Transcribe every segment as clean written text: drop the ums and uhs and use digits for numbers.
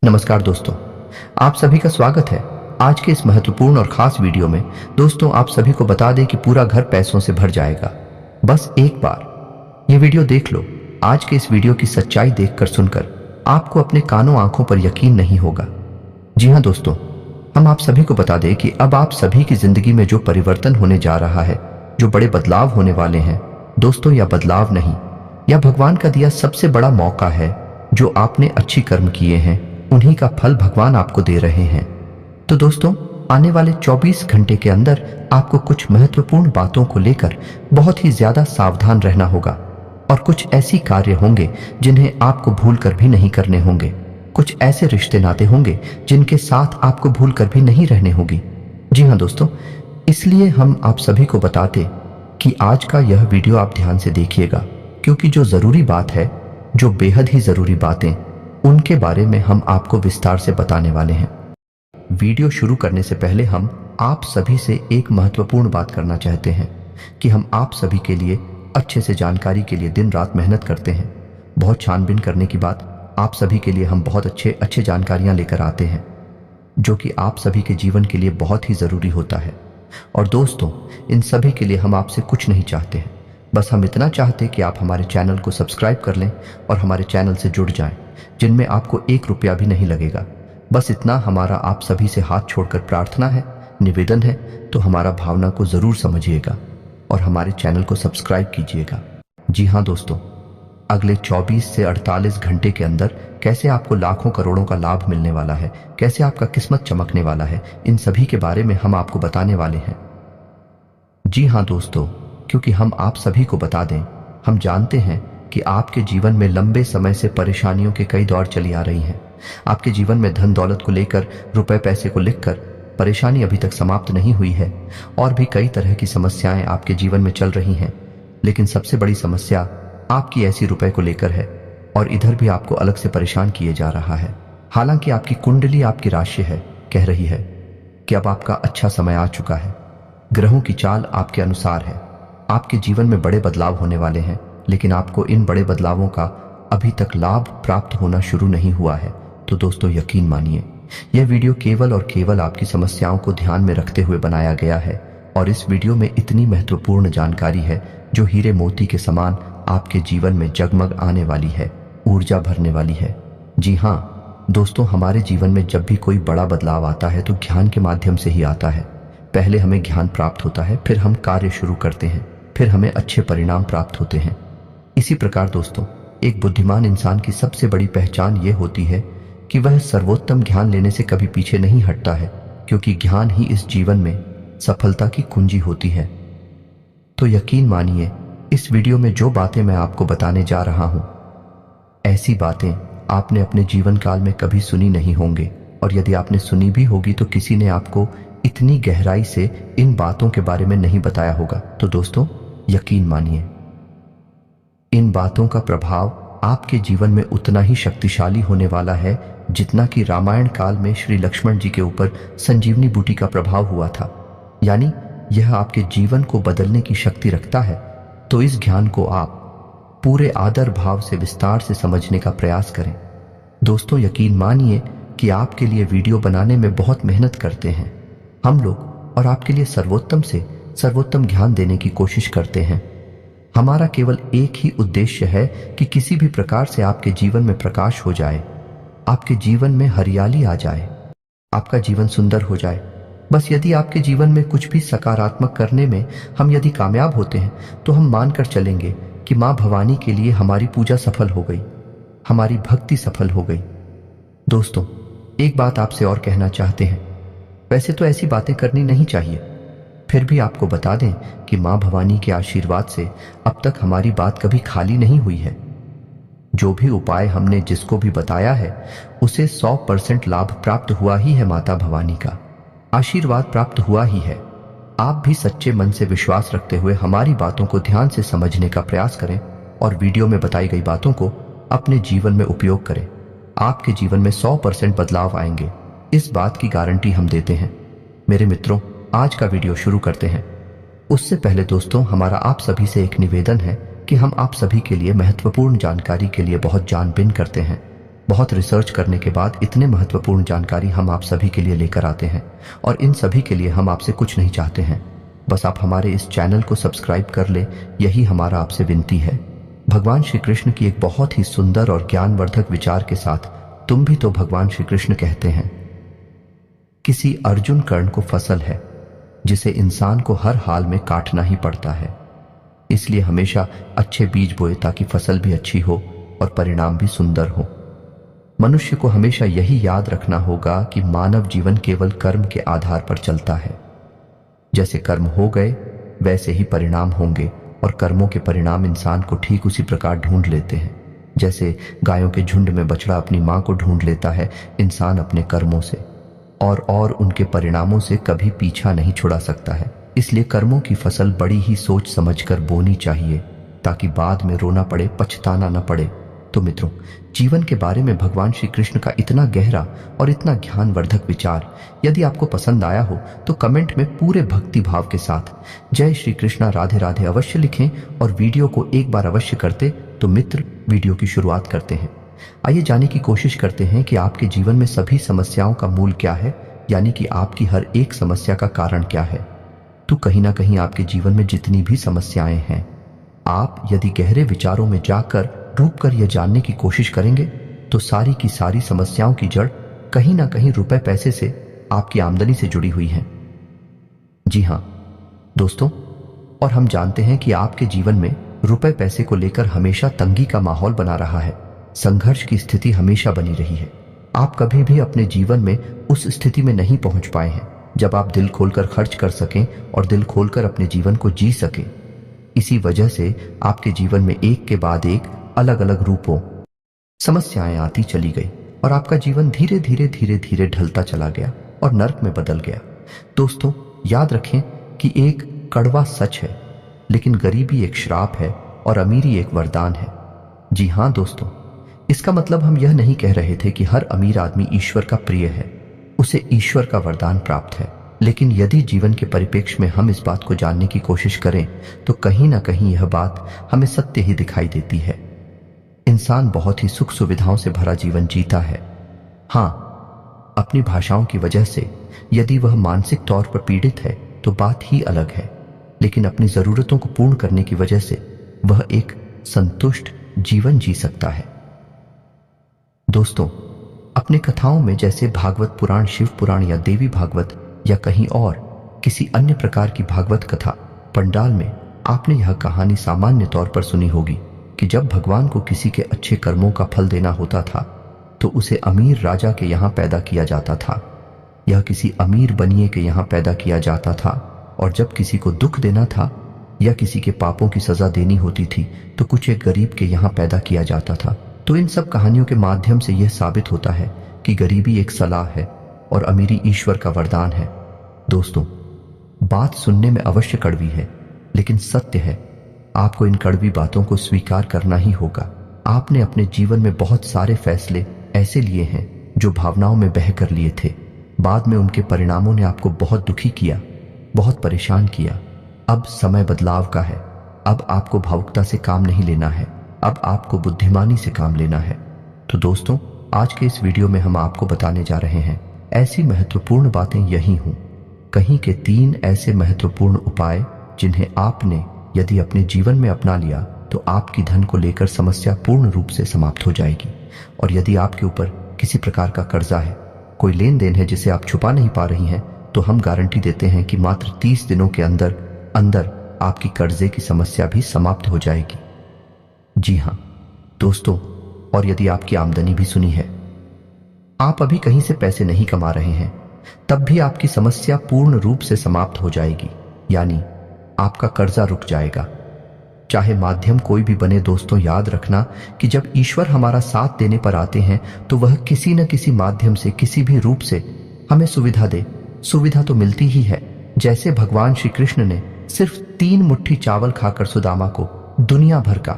नमस्कार दोस्तों, आप सभी का स्वागत है आज के इस महत्वपूर्ण और खास वीडियो में। दोस्तों, आप सभी को बता दें कि पूरा घर पैसों से भर जाएगा, बस एक बार ये वीडियो देख लो। आज के इस वीडियो की सच्चाई देखकर सुनकर आपको अपने कानों आंखों पर यकीन नहीं होगा। जी हाँ दोस्तों, हम आप सभी को बता दें कि अब आप सभी की जिंदगी में जो परिवर्तन होने जा रहा है, जो बड़े बदलाव होने वाले हैं दोस्तों, या बदलाव नहीं, यह भगवान का दिया सबसे बड़ा मौका है। जो आपने अच्छी कर्म किए हैं उन्हीं का फल भगवान आपको दे रहे हैं। तो दोस्तों, आने वाले 24 घंटे के अंदर आपको कुछ महत्वपूर्ण बातों को लेकर बहुत ही ज्यादा सावधान रहना होगा, और कुछ ऐसी कार्य होंगे जिन्हें आपको भूल कर भी नहीं करने होंगे। कुछ ऐसे रिश्ते नाते होंगे जिनके साथ आपको भूल कर भी नहीं रहने होगी। जी हाँ दोस्तों, इसलिए हम आप सभी को बताते कि आज का यह वीडियो आप ध्यान से देखिएगा, क्योंकि जो जरूरी बात है, जो बेहद ही जरूरी बातें, उनके बारे में हम आपको विस्तार से बताने वाले हैं। वीडियो शुरू करने से पहले हम आप सभी से एक महत्वपूर्ण बात करना चाहते हैं कि हम आप सभी के लिए अच्छे से जानकारी के लिए दिन रात मेहनत करते हैं। बहुत छानबीन करने के बाद आप सभी के लिए हम बहुत अच्छे जानकारियां लेकर आते हैं, जो कि आप सभी के जीवन के लिए बहुत ही ज़रूरी होता है। और दोस्तों, इन सभी के लिए हम आपसे कुछ नहीं चाहते हैं, बस हम इतना चाहते कि आप हमारे चैनल को सब्सक्राइब कर लें और हमारे चैनल से जुड़ जाएं, जिनमें आपको 1 रुपया भी नहीं लगेगा। बस इतना हमारा आप सभी से हाथ छोड़कर प्रार्थना है, निवेदन है। तो हमारा भावना को ज़रूर समझिएगा और हमारे चैनल को सब्सक्राइब कीजिएगा। जी हाँ दोस्तों, अगले 24 से 48 घंटे के अंदर कैसे आपको लाखों करोड़ों का लाभ मिलने वाला है, कैसे आपका किस्मत चमकने वाला है, इन सभी के बारे में हम आपको बताने वाले हैं। जी हाँ दोस्तों, क्योंकि हम आप सभी को बता दें, हम जानते हैं कि आपके जीवन में लंबे समय से परेशानियों के कई दौर चली आ रही हैं। आपके जीवन में धन दौलत को लेकर, रुपए पैसे को लेकर परेशानी अभी तक समाप्त नहीं हुई है, और भी कई तरह की समस्याएं आपके जीवन में चल रही हैं। लेकिन सबसे बड़ी समस्या आपकी ऐसी रुपए को लेकर है, और इधर भी आपको अलग से परेशान किए जा रहा है। हालांकि आपकी कुंडली, आपकी राशि है, कह रही है कि अब आपका अच्छा समय आ चुका है। ग्रहों की चाल आपके अनुसार है। आपके जीवन में बड़े बदलाव होने वाले हैं, लेकिन आपको इन बड़े बदलावों का अभी तक लाभ प्राप्त होना शुरू नहीं हुआ है। तो दोस्तों, यकीन मानिए, यह वीडियो केवल और केवल आपकी समस्याओं को ध्यान में रखते हुए बनाया गया है, और इस वीडियो में इतनी महत्वपूर्ण जानकारी है जो हीरे मोती के समान आपके जीवन में जगमग आने वाली है, ऊर्जा भरने वाली है। जी हाँ दोस्तों, हमारे जीवन में जब भी कोई बड़ा बदलाव आता है तो ज्ञान के माध्यम से ही आता है। पहले हमें ज्ञान प्राप्त होता है, फिर हम कार्य शुरू करते हैं, फिर हमें अच्छे परिणाम प्राप्त होते हैं। इसी प्रकार दोस्तों, एक बुद्धिमान इंसान की सबसे बड़ी पहचान ये होती है कि वह सर्वोत्तम ज्ञान लेने से कभी पीछे नहीं हटता है, क्योंकि ज्ञान ही इस जीवन में सफलता की कुंजी होती है। तो यकीन मानिए, इस वीडियो में जो बातें मैं आपको बताने जा रहा हूं, ऐसी बातें आपने अपने जीवन काल में कभी सुनी नहीं होंगे, और यदि आपने सुनी भी होगी तो किसी ने आपको इतनी गहराई से इन बातों के बारे में नहीं बताया होगा। तो दोस्तों, यकीन मानिए, इन बातों का प्रभाव आपके जीवन में उतना ही शक्तिशाली होने वाला है जितना कि रामायण काल में श्री लक्ष्मण जी के ऊपर संजीवनी बूटी का प्रभाव हुआ था। यानी यह आपके जीवन को बदलने की शक्ति रखता है। तो इस ज्ञान को आप पूरे आदर भाव से विस्तार से समझने का प्रयास करें। दोस्तों, यकीन मानिए कि आपके लिए वीडियो बनाने में बहुत मेहनत करते हैं हम लोग, और आपके लिए सर्वोत्तम से सर्वोत्तम ज्ञान देने की कोशिश करते हैं। हमारा केवल एक ही उद्देश्य है कि किसी भी प्रकार से आपके जीवन में प्रकाश हो जाए, आपके जीवन में हरियाली आ जाए, आपका जीवन सुंदर हो जाए। बस यदि आपके जीवन में कुछ भी सकारात्मक करने में हम यदि कामयाब होते हैं, तो हम मानकर चलेंगे कि माँ भवानी के लिए हमारी पूजा सफल हो गई, हमारी भक्ति सफल हो गई। दोस्तों, एक बात आपसे और कहना चाहते हैं। वैसे तो ऐसी बातें करनी नहीं चाहिए, फिर भी आपको बता दें कि माँ भवानी के आशीर्वाद से अब तक हमारी बात कभी खाली नहीं हुई है। जो भी उपाय हमने जिसको भी बताया है, उसे 100% लाभ प्राप्त हुआ ही है। माता भवानी का आशीर्वाद प्राप्त हुआ ही है। आप भी सच्चे मन से विश्वास रखते हुए हमारी बातों को ध्यान से समझने का प्रयास करें, और वीडियो में बताई गई बातों को अपने जीवन में उपयोग करें। आपके जीवन में 100% बदलाव आएंगे, इस बात की गारंटी हम देते हैं। मेरे मित्रों, आज का वीडियो शुरू करते हैं। उससे पहले दोस्तों, हमारा आप सभी से एक निवेदन है कि हम आप सभी के लिए महत्वपूर्ण जानकारी के लिए बहुत जानबीन करते हैं। बहुत रिसर्च करने के बाद इतने महत्वपूर्ण जानकारी हम आप सभी के लिए लेकर आते हैं, और इन सभी के लिए हम आपसे कुछ नहीं चाहते हैं, बस आप हमारे इस चैनल को सब्सक्राइब कर ले, यही हमारा आपसे विनती है। भगवान श्री कृष्ण की एक बहुत ही सुंदर और ज्ञानवर्धक विचार के साथ तुम भी तो भगवान श्री कृष्ण कहते हैं, किसी अर्जुन कर्ण को फसल है जिसे इंसान को हर हाल में काटना ही पड़ता है, इसलिए हमेशा अच्छे बीज बोए ताकि फसल भी अच्छी हो और परिणाम भी सुंदर हो। मनुष्य को हमेशा यही याद रखना होगा कि मानव जीवन केवल कर्म के आधार पर चलता है। जैसे कर्म हो गए वैसे ही परिणाम होंगे, और कर्मों के परिणाम इंसान को ठीक उसी प्रकार ढूंढ लेते हैं जैसे गायों के झुंड में बछड़ा अपनी मां को ढूंढ लेता है, इंसान अपने कर्मों से और उनके परिणामों से कभी पीछा नहीं छुड़ा सकता है। इसलिए कर्मों की फसल बड़ी ही सोच समझकर बोनी चाहिए ताकि बाद में रोना पड़े, पछताना न पड़े। तो मित्रों, जीवन के बारे में भगवान श्री कृष्ण का इतना गहरा और इतना ज्ञानवर्धक विचार यदि आपको पसंद आया हो तो कमेंट में पूरे भक्ति भाव के साथ जय श्री कृष्णा राधे राधे अवश्य लिखें, और वीडियो को एक बार अवश्य करते। तो मित्र, वीडियो की शुरुआत करते हैं। आइए जानने की कोशिश करते हैं कि आपके जीवन में सभी समस्याओं का मूल क्या है, यानी कि आपकी हर एक समस्या का कारण क्या है। तो कहीं ना कहीं आपके जीवन में जितनी भी समस्याएं हैं, आप यदि गहरे विचारों में जाकर डूब कर यह जानने की कोशिश करेंगे तो सारी की सारी समस्याओं की जड़ कहीं ना कहीं रुपए पैसे से, आपकी आमदनी से जुड़ी हुई है। जी हां दोस्तों, और हम जानते हैं कि आपके जीवन में रुपए पैसे को लेकर हमेशा तंगी का माहौल बना रहा है, संघर्ष की स्थिति हमेशा बनी रही है। आप कभी भी अपने जीवन में उस स्थिति में नहीं पहुंच पाए हैं जब आप दिल खोलकर खर्च कर सकें और दिल खोलकर अपने जीवन को जी सकें। इसी वजह से आपके जीवन में एक के बाद एक अलग अलग रूपों समस्याएं आती चली गई और आपका जीवन धीरे धीरे धीरे धीरे ढलता चला गया और नर्क में बदल गया। दोस्तों, याद रखें कि एक कड़वा सच है, लेकिन गरीबी एक श्राप है और अमीरी एक वरदान है। जी हां दोस्तों, इसका मतलब हम यह नहीं कह रहे थे कि हर अमीर आदमी ईश्वर का प्रिय है, उसे ईश्वर का वरदान प्राप्त है। लेकिन यदि जीवन के परिप्रेक्ष्य में हम इस बात को जानने की कोशिश करें तो कहीं ना कहीं यह बात हमें सत्य ही दिखाई देती है। इंसान बहुत ही सुख सुविधाओं से भरा जीवन जीता है। हां, अपनी भाषाओं की वजह से यदि वह मानसिक तौर पर पीड़ित है तो बात ही अलग है, लेकिन अपनी जरूरतों को पूर्ण करने की वजह से वह एक संतुष्ट जीवन जी सकता है। दोस्तों, अपने कथाओं में जैसे भागवत पुराण, शिव पुराण या देवी भागवत या कहीं और किसी अन्य प्रकार की भागवत कथा पंडाल में आपने यह कहानी सामान्य तौर पर सुनी होगी कि जब भगवान को किसी के अच्छे कर्मों का फल देना होता था तो उसे अमीर राजा के यहाँ पैदा किया जाता था, यह किसी अमीर बनिए के यहाँ पैदा किया जाता था, और जब किसी को दुख देना था या किसी के पापों की सजा देनी होती थी तो कुछ एक गरीब के यहाँ पैदा किया जाता था। तो इन सब कहानियों के माध्यम से यह साबित होता है कि गरीबी एक सलाह है और अमीरी ईश्वर का वरदान है। दोस्तों, बात सुनने में अवश्य कड़वी है, लेकिन सत्य है। आपको इन कड़वी बातों को स्वीकार करना ही होगा। आपने अपने जीवन में बहुत सारे फैसले ऐसे लिए हैं जो भावनाओं में बह कर लिए थे, बाद में उनके परिणामों ने आपको बहुत दुखी किया, बहुत परेशान किया। अब समय बदलाव का है। अब आपको भावुकता से काम नहीं लेना है, अब आपको बुद्धिमानी से काम लेना है। तो दोस्तों, आज के इस वीडियो में हम आपको बताने जा रहे हैं ऐसी महत्वपूर्ण बातें यही हूं, कहीं के 3 ऐसे महत्वपूर्ण उपाय जिन्हें आपने यदि अपने जीवन में अपना लिया तो आपकी धन को लेकर समस्या पूर्ण रूप से समाप्त हो जाएगी। और यदि आपके ऊपर किसी प्रकार का कर्जा है, कोई लेन देन है जिसे आप छुपा नहीं पा रही हैं, तो हम गारंटी देते हैं कि मात्र 30 दिनों के अंदर अंदर आपकी कर्जे की समस्या भी समाप्त हो जाएगी। जी हां दोस्तों, और यदि आपकी आमदनी भी सुनी है, आप अभी कहीं से पैसे नहीं कमा रहे हैं, तब भी आपकी समस्या पूर्ण रूप से समाप्त हो जाएगी, यानी आपका कर्जा रुक जाएगा। चाहे माध्यम कोई भी बने दोस्तों, याद रखना कि जब ईश्वर हमारा साथ देने पर आते हैं तो वह किसी न किसी माध्यम से, किसी भी रूप से हमें सुविधा दे। सुविधा तो मिलती ही है, जैसे भगवान श्री कृष्ण ने सिर्फ 3 मुट्ठी चावल खाकर सुदामा को दुनिया भर का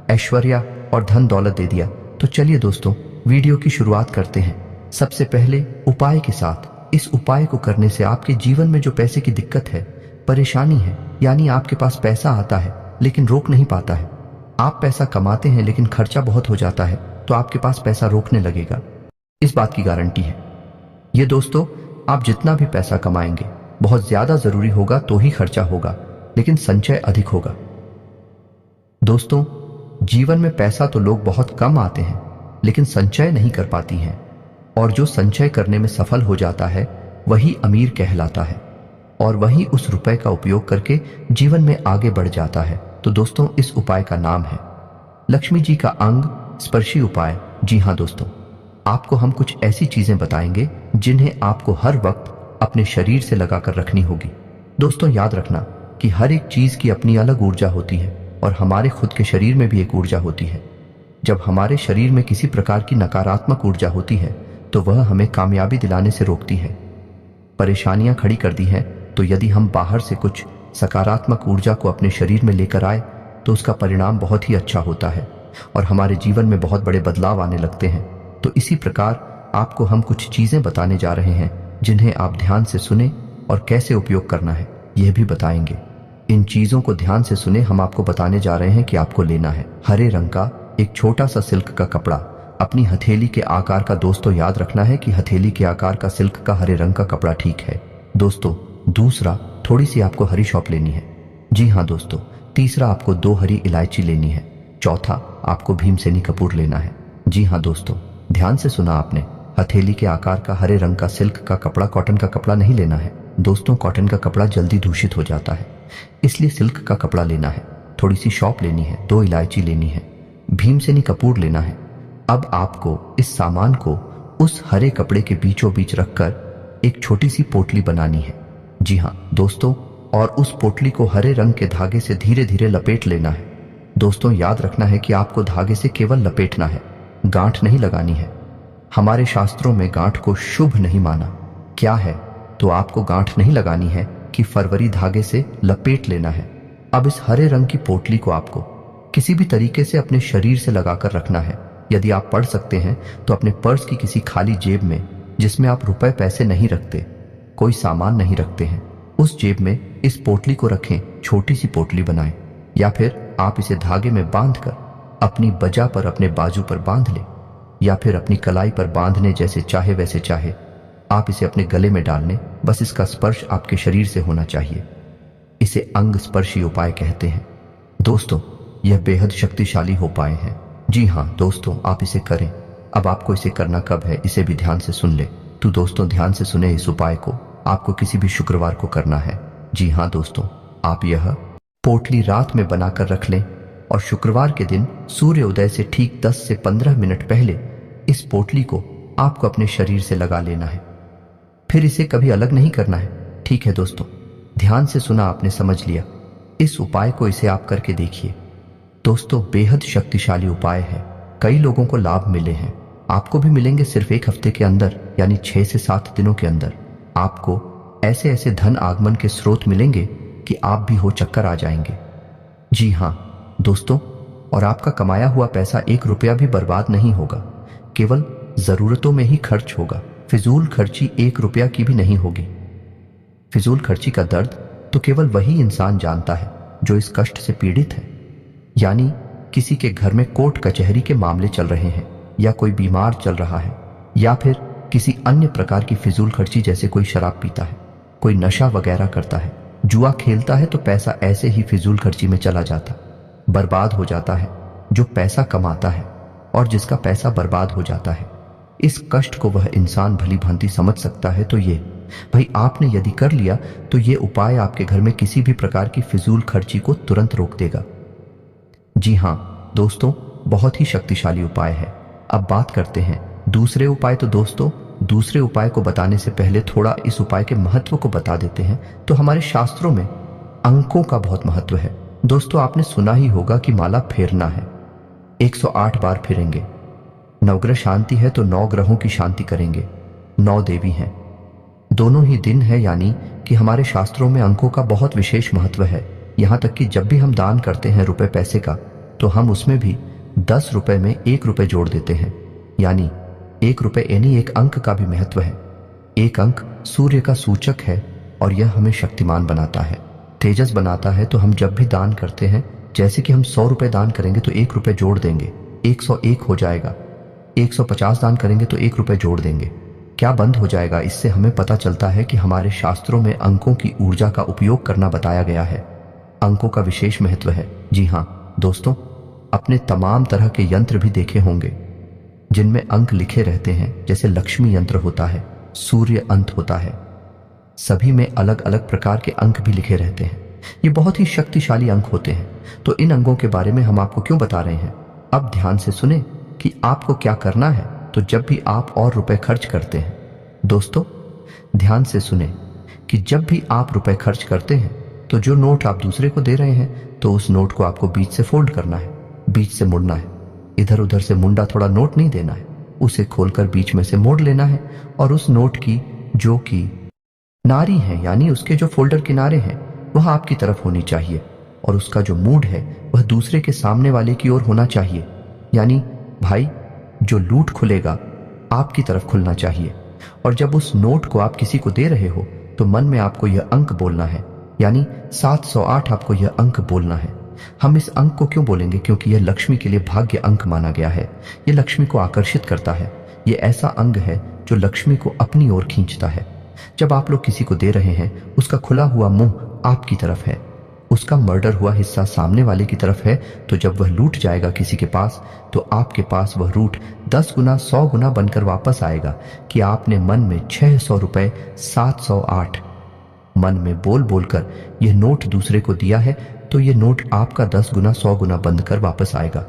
ऐश्वर्य और धन दौलत दे दिया। तो चलिए दोस्तों, वीडियो की शुरुआत करते हैं। सबसे पहले उपाय के साथ। इस उपाय को करने से आपके जीवन में जो पैसे की दिक्कत है, परेशानी है, यानी आपके पास पैसा आता है लेकिन रोक नहीं पाता है, आप पैसा कमाते हैं लेकिन खर्चा बहुत हो जाता है, तो आपके पास पैसा रोकने लगेगा, इस बात की गारंटी है। ये दोस्तों, आप जितना भी पैसा कमाएंगे बहुत ज्यादा जरूरी होगा तो ही खर्चा होगा, लेकिन संचय अधिक होगा। दोस्तों, जीवन में पैसा तो लोग बहुत कम आते हैं लेकिन संचय नहीं कर पाती हैं, और जो संचय करने में सफल हो जाता है वही अमीर कहलाता है और वही उस रुपए का उपयोग करके जीवन में आगे बढ़ जाता है। तो दोस्तों, इस उपाय का नाम है लक्ष्मी जी का अंग स्पर्शी उपाय। जी हाँ दोस्तों, आपको हम कुछ ऐसी चीजें बताएंगे जिन्हें आपको हर वक्त अपने शरीर से लगाकर रखनी होगी। दोस्तों, याद रखना कि हर एक चीज की अपनी अलग ऊर्जा होती है और हमारे खुद के शरीर में भी एक ऊर्जा होती है। जब हमारे शरीर में किसी प्रकार की नकारात्मक ऊर्जा होती है तो वह हमें कामयाबी दिलाने से रोकती है, परेशानियां खड़ी कर दी हैं। तो यदि हम बाहर से कुछ सकारात्मक ऊर्जा को अपने शरीर में लेकर आए तो उसका परिणाम बहुत ही अच्छा होता है और हमारे जीवन में बहुत बड़े बदलाव आने लगते हैं। तो इसी प्रकार आपको हम कुछ चीजें बताने जा रहे हैं जिन्हें आप ध्यान से सुने और कैसे उपयोग करना है यह भी बताएंगे। इन चीजों को ध्यान से सुने। हम आपको बताने जा रहे हैं कि आपको लेना है हरे रंग का एक छोटा सा सिल्क का कपड़ा, अपनी हथेली के आकार का। दोस्तों, याद रखना है कि हथेली के आकार का सिल्क का हरे रंग का कपड़ा ठीक है। दोस्तों, दूसरा, थोड़ी सी आपको हरी सौंफ लेनी है। जी हाँ दोस्तों, तीसरा, आपको 2 हरी इलायची लेनी है। चौथा, आपको भीमसेनी कपूर लेना है। जी हाँ दोस्तों, ध्यान से सुना आपने। हथेली के आकार का हरे रंग का सिल्क का कपड़ा, कॉटन का कपड़ा नहीं लेना है दोस्तों। कॉटन का कपड़ा जल्दी दूषित हो जाता है, इसलिए सिल्क का कपड़ा लेना है। थोड़ी सी सौंफ लेनी है, 2 इलायची लेनी है, भीमसेनी कपूर लेना है। अब आपको इस सामान को उस हरे कपड़े के बीचों बीच रखकर एक छोटी सी पोटली बनानी है। जी हाँ दोस्तों, और उस पोटली को हरे रंग के धागे से धीरे धीरे लपेट लेना है। दोस्तों, याद रखना है कि आपको धागे से केवल लपेटना है, गांठ नहीं लगानी है। हमारे शास्त्रों में गांठ को शुभ नहीं माना क्या है, तो आपको गांठ नहीं लगानी है कि फरवरी धागे से लपेट लेना है। अब इस हरे रंग की पोटली को आपको किसी भी तरीके से अपने शरीर से लगाकर रखना है। यदि आप पढ़ सकते हैं तो अपने पर्स की किसी खाली जेब में, जिसमें आप रुपए पैसे नहीं रखते, कोई सामान नहीं रखते हैं, उस जेब में इस पोटली को रखें। छोटी सी पोटली बनाएं या फिर आप इसे धागे में बांधकर अपनी बजा पर, अपने बाजू पर बांध लें या फिर अपनी कलाई पर बांधने, जैसे चाहे वैसे चाहे आप इसे अपने गले में डाल लें। बस इसका स्पर्श आपके शरीर से होना चाहिए। इसे अंग स्पर्शी उपाय कहते हैं। दोस्तों, यह बेहद शक्तिशाली उपाय है। जी हाँ दोस्तों, आप इसे करें। अब आपको इसे करना कब है, इसे भी ध्यान से सुन ले। तो दोस्तों, ध्यान से सुने। इस उपाय को आपको किसी भी शुक्रवार को करना है। जी हाँ दोस्तों, आप यह पोटली रात में बनाकर रख लें और शुक्रवार के दिन सूर्य उदय से ठीक 10 से 15 मिनट पहले इस पोटली को आपको अपने शरीर से लगा लेना है। फिर इसे कभी अलग नहीं करना है। ठीक है दोस्तों, ध्यान से सुना आपने, समझ लिया। इस उपाय को इसे आप करके देखिए। दोस्तों, बेहद शक्तिशाली उपाय है। कई लोगों को लाभ मिले हैं, आपको भी मिलेंगे। सिर्फ 1 हफ्ते के अंदर, यानी 6 से 7 दिनों के अंदर आपको ऐसे ऐसे धन आगमन के स्रोत मिलेंगे कि आप भी हो चक्कर आ जाएंगे। जी हाँ दोस्तों, और आपका कमाया हुआ पैसा 1 रुपया भी बर्बाद नहीं होगा, केवल जरूरतों में ही खर्च होगा। फिजूल खर्ची 1 रुपया की भी नहीं होगी। फिजूल खर्ची का दर्द तो केवल वही इंसान जानता है जो इस कष्ट से पीड़ित है। यानी किसी के घर में कोर्ट कचहरी के मामले चल रहे हैं, या कोई बीमार चल रहा है, या फिर किसी अन्य प्रकार की फिजूल खर्ची, जैसे कोई शराब पीता है, कोई नशा वगैरह करता है, जुआ खेलता है, तो पैसा ऐसे ही फिजूल खर्ची में चला जाता, बर्बाद हो जाता है। जो पैसा कमाता है और जिसका पैसा बर्बाद हो जाता है, इस कष्ट को वह इंसान भली भांति समझ सकता है। तो ये भाई आपने यदि कर लिया तो ये उपाय आपके घर में किसी भी प्रकार की फिजूल खर्ची को तुरंत रोक देगा। जी हाँ दोस्तों, बहुत ही शक्तिशाली उपाय है। अब बात करते हैं दूसरे उपाय। तो दोस्तों, दूसरे उपाय को बताने से पहले थोड़ा इस उपाय के महत्व को बता देते हैं। तो हमारे शास्त्रों में अंकों का बहुत महत्व है। दोस्तों, आपने सुना ही होगा कि माला फेरना है, 108 बार फिरेंगे। नवग्रह शांति है तो 9 ग्रहों की शांति करेंगे। 9 देवी हैं, दोनों ही दिन है, यानी कि हमारे शास्त्रों में अंकों का बहुत विशेष महत्व है। यहाँ तक कि जब भी हम दान करते हैं रुपए पैसे का, तो हम उसमें भी 10 रुपए में 1 रुपए जोड़ देते हैं, यानी 1 रुपए यानी 1 अंक का भी महत्व है। 1 अंक सूर्य का सूचक है और यह हमें शक्तिमान बनाता है, तेजस बनाता है। तो हम जब भी दान करते हैं, जैसे कि हम 100 रुपए दान करेंगे तो 1 रुपए जोड़ देंगे, 101 हो जाएगा। 150 दान करेंगे तो 1 रुपए जोड़ देंगे। क्या बंद हो जाएगा? इससे हमें पता चलता है कि हमारे शास्त्रों में अंकों की ऊर्जा का उपयोग करना बताया गया है। अंकों का विशेष महत्व है। जी हाँ दोस्तों, अपने तमाम तरह के यंत्र भी देखे होंगे जिनमें अंक लिखे रहते हैं, जैसे लक्ष्मी यंत्र होता है, सूर्य अंत होता है, सभी में अलग अलग प्रकार के अंक भी लिखे रहते हैं। ये बहुत ही शक्तिशाली अंक होते हैं। तो इन अंकों के बारे में हम आपको क्यों बता रहे हैं? अब ध्यान से सुने कि आपको क्या करना है। तो जब भी आप और रुपए खर्च करते हैं, दोस्तों ध्यान से सुने कि जब भी आप रुपए खर्च करते हैं तो जो नोट आप दूसरे को दे रहे हैं तो उस नोट को आपको बीच से फोल्ड करना है, बीच से मुड़ना है। इधर उधर से मुंडा थोड़ा नोट नहीं देना है, उसे खोलकर बीच में से मोड़ लेना है और उस नोट की जो कि नारी है, यानी उसके जो फोल्डर किनारे हैं, वह आपकी तरफ होनी चाहिए और उसका जो मूड है वह दूसरे के सामने वाले की ओर होना चाहिए। यानी भाई, जो लूट खुलेगा आपकी तरफ खुलना चाहिए। और जब उस नोट को आप किसी को दे रहे हो तो मन में आपको यह अंक बोलना है, यानी 708 आपको यह अंक बोलना है। हम इस अंक को क्यों बोलेंगे? क्योंकि यह लक्ष्मी के लिए भाग्य अंक माना गया है। यह लक्ष्मी को आकर्षित करता है। यह ऐसा अंग है जो लक्ष्मी को अपनी ओर खींचता है। जब आप लोग किसी को दे रहे हैं, उसका खुला हुआ मुंह आपकी तरफ है, उसका मर्डर हुआ हिस्सा सामने वाले की तरफ है, तो जब वह लूट जाएगा किसी के पास तो आपके पास वह रूट 10 गुना 100 गुना बनकर वापस आएगा कि आपने मन में 600 रुपए 708 मन में बोल बोलकर यह नोट दूसरे को दिया है, तो यह नोट आपका 10 गुना 100 गुना बंद कर वापस आएगा।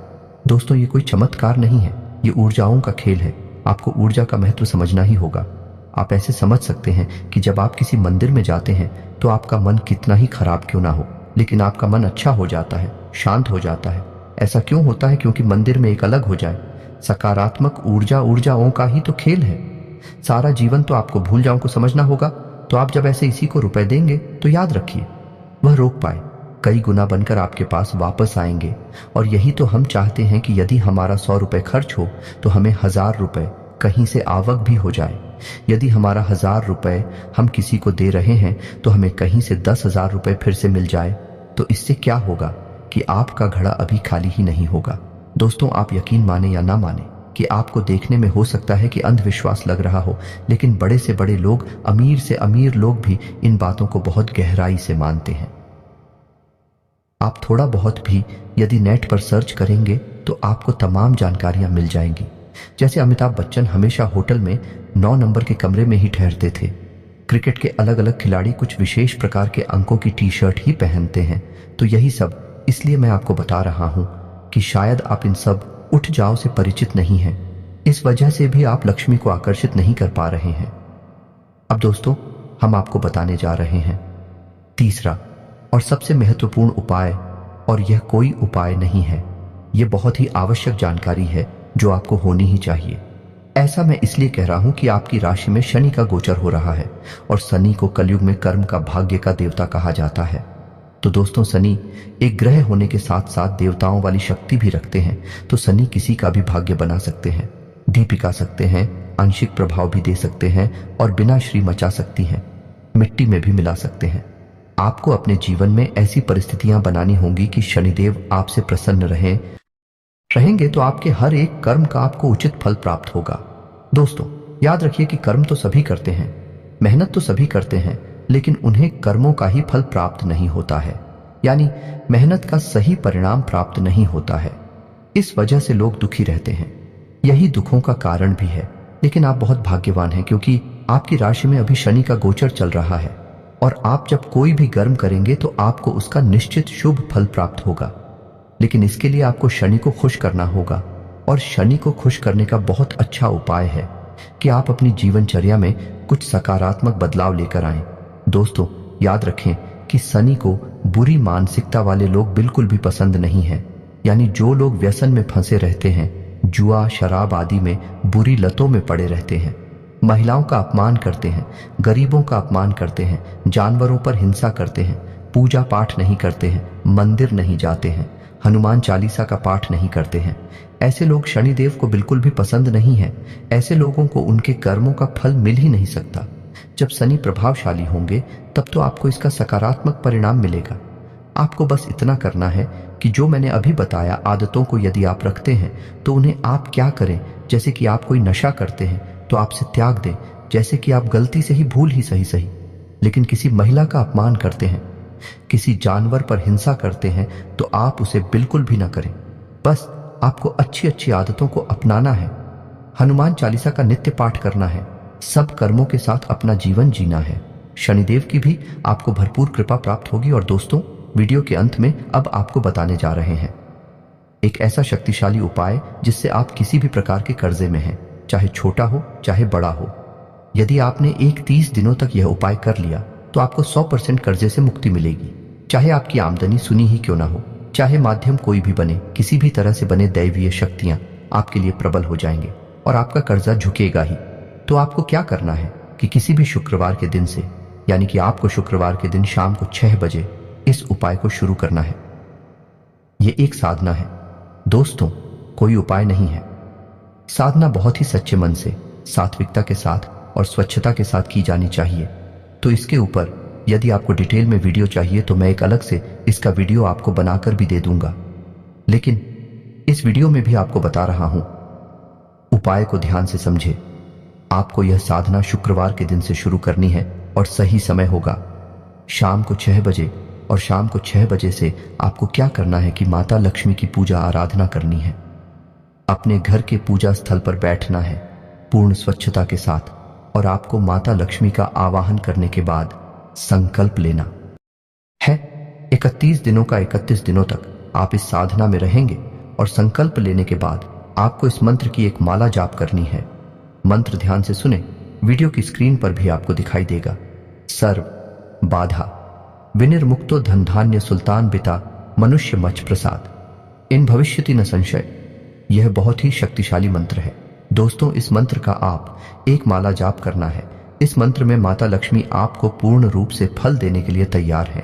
दोस्तों ये कोई चमत्कार नहीं है, ये ऊर्जाओं का खेल है। आपको ऊर्जा का महत्व समझना ही होगा। आप ऐसे समझ सकते हैं कि जब आप किसी मंदिर में जाते हैं तो आपका मन कितना ही खराब क्यों ना हो, लेकिन आपका मन अच्छा हो जाता है, शांत हो जाता है। ऐसा क्यों होता है? क्योंकि मंदिर में एक अलग हो जाए सकारात्मक ऊर्जा, ऊर्जाओं का ही तो खेल है। सारा जीवन तो आपको भूल जाओ को समझना होगा। तो आप जब ऐसे इसी को रुपए देंगे तो याद रखिए वह रोक पाए, कई गुना बनकर आपके पास वापस आएंगे। और यही तो हम चाहते हैं कि यदि हमारा 100 रुपए खर्च हो तो हमें 1000 रुपए कहीं से आवक भी हो जाए। यदि हमारा 1000 रुपए हम किसी को दे रहे हैं तो हमें कहीं से 10,000 रुपए फिर से मिल जाए। तो इससे क्या होगा कि आपका घड़ा अभी खाली ही नहीं होगा। दोस्तों आप यकीन माने या ना माने कि आपको देखने में हो सकता है कि अंधविश्वास लग रहा हो, लेकिन बड़े से बड़े लोग, अमीर से अमीर लोग भी इन बातों को बहुत गहराई से मानते हैं। आप थोड़ा बहुत भी यदि नेट पर सर्च करेंगे तो आपको तमाम जानकारियां मिल जाएंगी। जैसे अमिताभ बच्चन हमेशा होटल में 9 नंबर के कमरे में ही ठहरते थे। क्रिकेट के अलग अलग खिलाड़ी कुछ विशेष प्रकार के अंकों की टी शर्ट ही पहनते हैं। तो यही सब इसलिए मैं आपको बता रहा हूं कि शायद आप इन सब उठ जाओ से परिचित नहीं हैं। इस वजह से भी आप लक्ष्मी को आकर्षित नहीं कर पा रहे हैं। अब दोस्तों हम आपको बताने जा रहे हैं तीसरा और सबसे महत्वपूर्ण उपाय, और यह कोई उपाय नहीं है, यह बहुत ही आवश्यक जानकारी है जो आपको होनी ही चाहिए। ऐसा मैं इसलिए कह रहा हूं कि आपकी राशि में शनि का गोचर हो रहा है और शनि को कलयुग में कर्म का, भाग्य का देवता कहा जाता है। तो दोस्तों शनि एक ग्रह होने के साथ साथ देवताओं वाली शक्ति भी रखते हैं। तो शनि किसी का भी भाग्य बना सकते हैं, दीपिका सकते हैं, आंशिक प्रभाव भी दे सकते हैं और बिना श्री मचा सकती हैं, मिट्टी में भी मिला सकते हैं। आपको अपने जीवन में ऐसी परिस्थितियां बनानी होंगी कि शनिदेव आपसे प्रसन्न रहेंगे तो आपके हर एक कर्म का आपको उचित फल प्राप्त होगा। दोस्तों याद रखिए कि कर्म तो सभी करते हैं, मेहनत तो सभी करते हैं, लेकिन उन्हें कर्मों का ही फल प्राप्त नहीं होता है, यानी मेहनत का सही परिणाम प्राप्त नहीं होता है। इस वजह से लोग दुखी रहते हैं, यही दुखों का कारण भी है। लेकिन आप बहुत भाग्यवान हैं क्योंकि आपकी राशि में अभी शनि का गोचर चल रहा है और आप जब कोई भी कर्म करेंगे तो आपको उसका निश्चित शुभ फल प्राप्त होगा। लेकिन इसके लिए आपको शनि को खुश करना होगा और शनि को खुश करने का बहुत अच्छा उपाय है कि आप अपनी जीवनचर्या में कुछ सकारात्मक बदलाव लेकर आएं। दोस्तों याद रखें कि शनि को बुरी मानसिकता वाले लोग बिल्कुल भी पसंद नहीं है, यानी जो लोग व्यसन में फंसे रहते हैं, जुआ, शराब आदि में बुरी लतों में पड़े रहते हैं, महिलाओं का अपमान करते हैं, गरीबों का अपमान करते हैं, जानवरों पर हिंसा करते हैं, पूजा पाठ नहीं करते हैं, मंदिर नहीं जाते हैं, हनुमान चालीसा का पाठ नहीं करते हैं, ऐसे लोग शनिदेव को बिल्कुल भी पसंद नहीं है। ऐसे लोगों को उनके कर्मों का फल मिल ही नहीं सकता। जब शनि प्रभावशाली होंगे तब तो आपको इसका सकारात्मक परिणाम मिलेगा। आपको बस इतना करना है कि जो मैंने अभी बताया आदतों को यदि आप रखते हैं तो उन्हें आप क्या करें, जैसे कि आप कोई नशा करते हैं तो आपसे त्याग दें। जैसे कि आप गलती से ही भूल ही सही लेकिन किसी महिला का अपमान करते हैं, किसी जानवर पर हिंसा करते हैं तो आप उसे बिल्कुल भी ना करें। बस आपको अच्छी अच्छी आदतों को अपनाना है, हनुमान चालीसा का नित्य पाठ करना है, सब कर्मों के साथ अपना जीवन जीना है। शनिदेव की भी आपको भरपूर कृपा प्राप्त होगी। और दोस्तों, वीडियो के अंत में अब आपको बताने जा रहे हैं एक ऐसा शक्तिशाली उपाय जिससे आप किसी भी प्रकार के कर्जे में हैं, चाहे छोटा हो चाहे बड़ा हो। यदि आपने 30 दिनों तक यह उपाय कर लिया तो आपको 100% कर्जे से मुक्ति मिलेगी। चाहे आपकी आमदनी सुनी ही क्यों ना हो, चाहे माध्यम कोई भी बने, किसी भी तरह से बने दैवीय शक्तियां आपके लिए प्रबल हो जाएंगे और आपका कर्जा झुकेगा ही। तो आपको क्या करना है कि किसी भी शुक्रवार के दिन से, यानी कि आपको शुक्रवार के दिन शाम को 6 बजे इस उपाय को शुरू करना है। यह एक साधना है दोस्तों, कोई उपाय नहीं है। साधना बहुत ही सच्चे मन से, सात्विकता के साथ और स्वच्छता के साथ की जानी चाहिए। तो इसके ऊपर यदि आपको डिटेल में वीडियो चाहिए तो मैं एक अलग से इसका वीडियो आपको बनाकर भी दे दूंगा, लेकिन इस वीडियो में भी आपको बता रहा हूं। उपाय को ध्यान से समझे। आपको यह साधना शुक्रवार के दिन से शुरू करनी है और सही समय होगा शाम को 6 बजे। और शाम को 6 बजे से आपको क्या करना है कि माता लक्ष्मी की पूजा आराधना करनी है। अपने घर के पूजा स्थल पर बैठना है पूर्ण स्वच्छता के साथ, और आपको माता लक्ष्मी का आवाहन करने के बाद संकल्प लेना है। 31 दिनों का 31 दिनों तक आप इस साधना में रहेंगे और संकल्प लेने के बाद आपको इस मंत्र की एक माला जाप करनी है। मंत्र ध्यान से सुने, वीडियो की स्क्रीन पर भी आपको दिखाई देगा। सर्व बाधा विनिर्मुक्तो धन धान्य सुल्तान बिता मनुष्य मच प्रसाद इन भविष्यति न संशय। यह बहुत ही शक्तिशाली मंत्र है दोस्तों। इस मंत्र का आप एक माला जाप करना है। इस मंत्र में माता लक्ष्मी आपको पूर्ण रूप से फल देने के लिए तैयार है।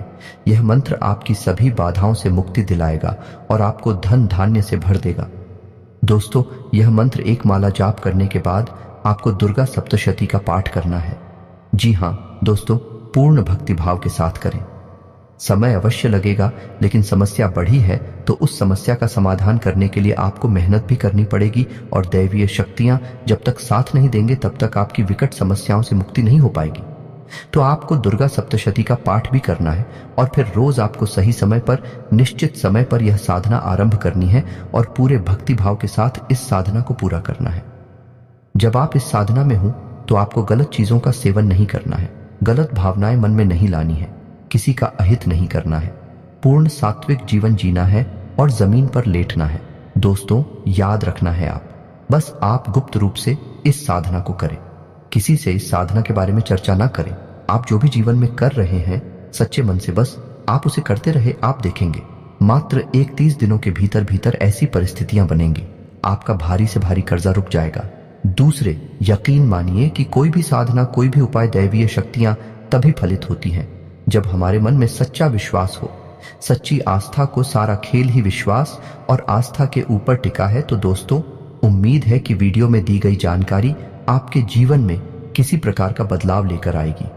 यह मंत्र आपकी सभी बाधाओं से मुक्ति दिलाएगा और आपको धन धान्य से भर देगा। दोस्तों, यह मंत्र एक माला जाप करने के बाद आपको दुर्गा सप्तशती का पाठ करना है। जी हाँ दोस्तों, पूर्ण भक्ति भाव के साथ करें। समय अवश्य लगेगा, लेकिन समस्या बढ़ी है तो उस समस्या का समाधान करने के लिए आपको मेहनत भी करनी पड़ेगी। और दैवीय शक्तियां जब तक साथ नहीं देंगे तब तक आपकी विकट समस्याओं से मुक्ति नहीं हो पाएगी। तो आपको दुर्गा सप्तशती का पाठ भी करना है और फिर रोज आपको सही समय पर, निश्चित समय पर यह साधना आरंभ करनी है और पूरे भक्ति भाव के साथ इस साधना को पूरा करना है। जब आप इस साधना में हो तो आपको गलत चीजों का सेवन नहीं करना है, गलत भावनाएं मन में नहीं लानी है, किसी का अहित नहीं करना है, पूर्ण सात्विक जीवन जीना है और जमीन पर लेटना है। दोस्तों, याद रखना है बस आप गुप्त रूप से इस साधना को करें, किसी से इस साधना के बारे में चर्चा ना करें। आप जो भी जीवन में कर रहे हैं सच्चे मन से बस आप उसे करते रहे। आप देखेंगे मात्र 31 दिनों के भीतर भीतर ऐसी परिस्थितियां बनेंगी, आपका भारी से भारी कर्जा रुक जाएगा। दूसरे, यकीन मानिए कि कोई भी साधना, कोई भी उपाय, दैवीय शक्तियां तभी फलित होती हैं जब हमारे मन में सच्चा विश्वास हो, सच्ची आस्था को। सारा खेल ही विश्वास और आस्था के ऊपर टिका है। तो दोस्तों, उम्मीद है कि वीडियो में दी गई जानकारी आपके जीवन में किसी प्रकार का बदलाव लेकर आएगी।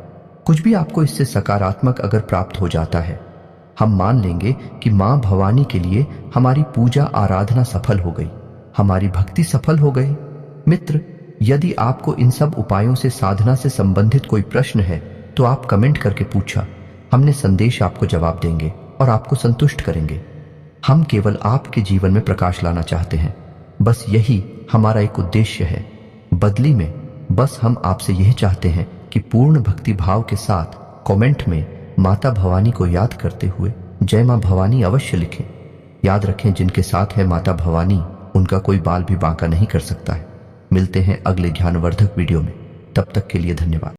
कुछ भी आपको इससे सकारात्मक अगर प्राप्त हो जाता है, हम मान लेंगे कि मां भवानी के लिए हमारी पूजा आराधना सफल हो गई, हमारी भक्ति सफल हो गई। मित्र, यदि आपको इन सब उपायों से, साधना से संबंधित कोई प्रश्न है तो आप कमेंट करके पूछा, हमने संदेश आपको जवाब देंगे और आपको संतुष्ट करेंगे। हम केवल आपके जीवन में प्रकाश लाना चाहते हैं, बस यही हमारा एक उद्देश्य है। बदली में बस हम आपसे यह चाहते हैं कि पूर्ण भक्ति भाव के साथ कमेंट में माता भवानी को याद करते हुए जय मां भवानी अवश्य लिखें। याद रखें, जिनके साथ है माता भवानी उनका कोई बाल भी बांका नहीं कर सकता है। मिलते हैं अगले ज्ञानवर्धक वीडियो में, तब तक के लिए धन्यवाद।